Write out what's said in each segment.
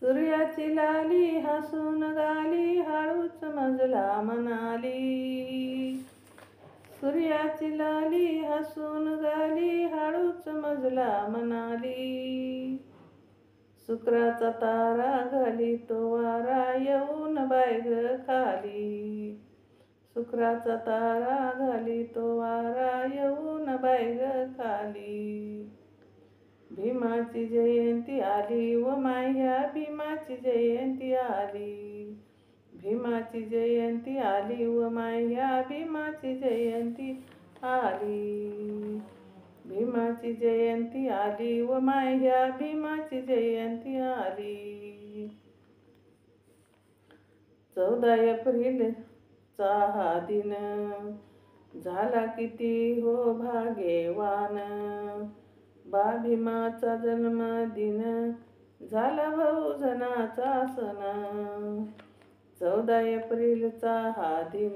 सूर्याची लाली हसून गाली, हळूच मजला म्हणाली. सूर्याची लाली हसून गाली, हळूच मजला म्हणाली. शुक्राचा तारा घाली तो वारा, येऊन बाय ग खाली. शुक्राचा तारा घाली तो वारा, येऊन बाय ग खाली. भीमाची जयंती आली व माह्या, भीमाची जयंती आली. भीमाची जयंती आली व माह्या, भीमाची जयंती आली. भीमाची जयंती आली व माह्या, भीमाची जयंती आली. 14 एप्रिलचा हा दिन, झाला किती हो भाग्यवान. बा भीमाचा जन्मदिन, झाला बहुजनाचा सण. 14 एप्रिलचा हा दिन,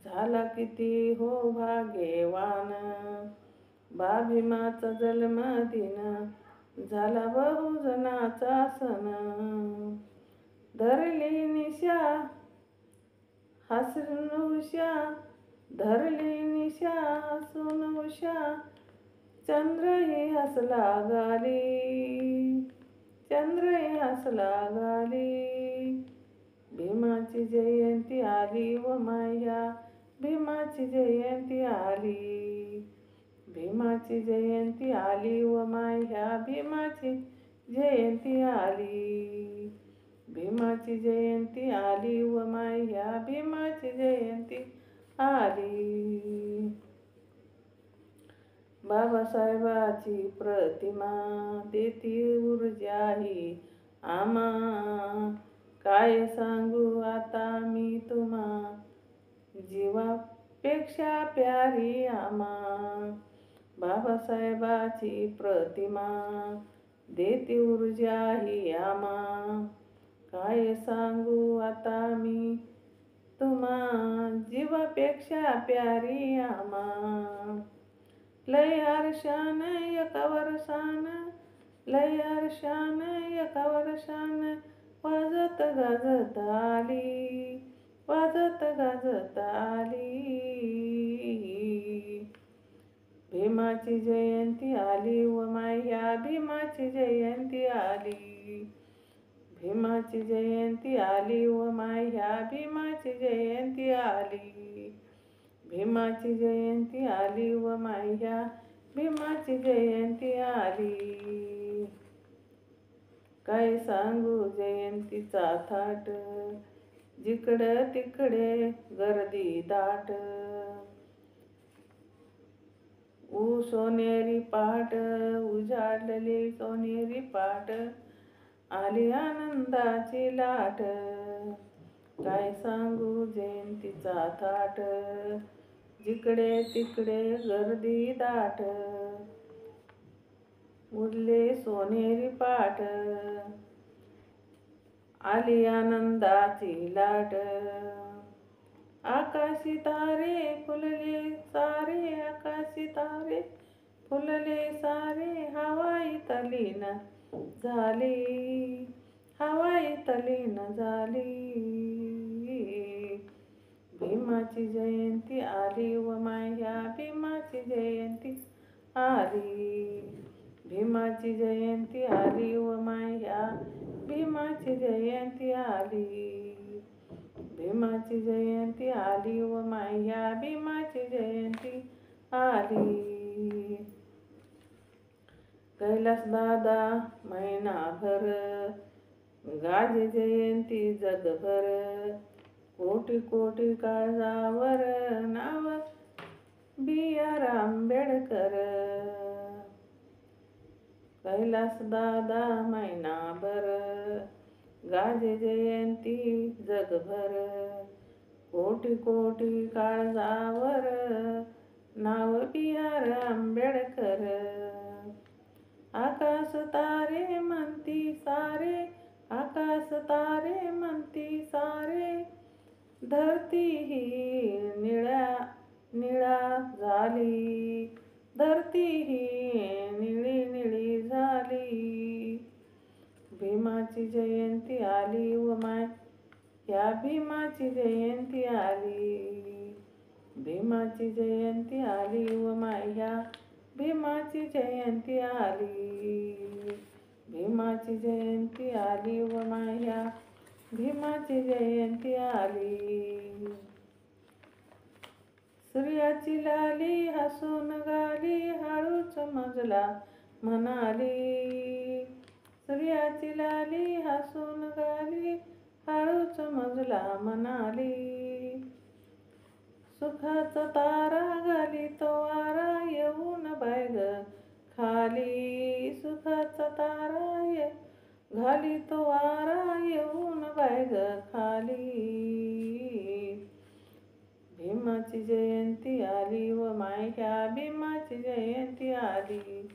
झाला किती हो भाग्यवान. बा भीमाचा जन्मदिन, झाला बहुजनाचा सण. धरली निशा हसून उषा, धरली निशा हसून उषा, चंद्रही हसला गाली, चंद्रही हसला गाली. भीमाची जयंती आली व माह्या, भीमाची जयंती आली. भीमाची जयंती आली व माह्या, भीमाची जयंती आली. भीमाची जयंती आली व माह्या, भीमाची जयंती आली. बाबासाहेबाची प्रतिमा देती ऊर्जा ही आम्हा, काय सांगू आता मी तुम्हा, जीवापेक्षा प्यारी आम्हा. बाबासाहेबाची प्रतिमा देती ऊर्जा ही आम्हा, काय सांगू आता मी तुम्हा, जीवापेक्षा प्यारी आम्हा. लय हर्षान एका वर्षान, लय हर्षान एका वर्षान, वाजत गाजत आली, वाजत गाजत आली. भीमाची जयंती आली व माह्या, भीमाची जयंती आली. भीमाची जयंती आली व माह्या, भीमाची जयंती आली. भीमाची जयंती आली व माह्या, भीमाची जयंती आली. काय सांगू जयंतीचा थाट, जिकडं तिकडे गर्दी दाट. सोनेरी पाट उजाडली, सोनेरी पाट आली आनंदाची लाट. काय सांगू जयंतीचा थाट, जिकडे तिकडे गर्दी दाट. उडले सोनेरी पाट, आली आनंदाची लाट. आकाशी तारे फुलले सारे, आकाशी तारे फुलले सारे, हवाई तलीन झाली, हवाई तलीन झाली. भीमाची जयंती आली व माह्या, भीमाची जयंती आली. भीमाची जयंती आली व माह्या, भीमाची जयंती आली. भीमाची जयंती आली व माह्या, भीमाची जयंती आली. कैलास दादा महिनाभर, गाजे जयंती जगभर. कोटी कोटी काळजावर नाव बी.आर. आंबेडकर. कैलास दादा महिनाभर, गाजे जयंती जगभर. कोटी कोटी काळजावर नाव बी.आर. आंबेडकर. आकाश तारे म्हणती सारे, आकाश तारे म्हणती सारे, धरती ही निळा झाली, धरती ही निळी निळी झाली. भीमाची भीमाची जयंती आली व माय ह्या भीमाची जयंती आली. भीमाची जयंती आली व माय ह्या भीमाची जयंती आली. भीमाची जयंती आली व माय ह्या भीमाची जयंती आली. सूर्याची लाली हसून गाली हळूच मजला म्हणाली. सूर्याची लाली हसून गाली हळूच मजला म्हणाली. सुखाचा तारा घाली तो वारा येऊन बाय ग खाली. सुखाचा तारा घाली तो वारा येऊन बाय ग खाली. भीमाची जयंती आली व माय ह्या भीमाची जयंती आली.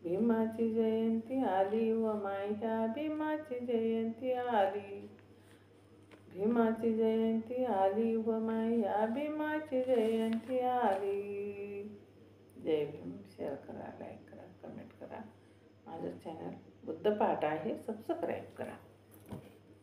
भीमाची जयंती आली व माय ह्या भीमाची जयंती आली. भीमाची जयंती आली व माय ह्या भीमाची जयंती आली. जय भीम. शेअर करा, लाईक करा, कमेंट करा. माझं चॅनल बुद्धपाठ आहे, सबस्क्राईब करा.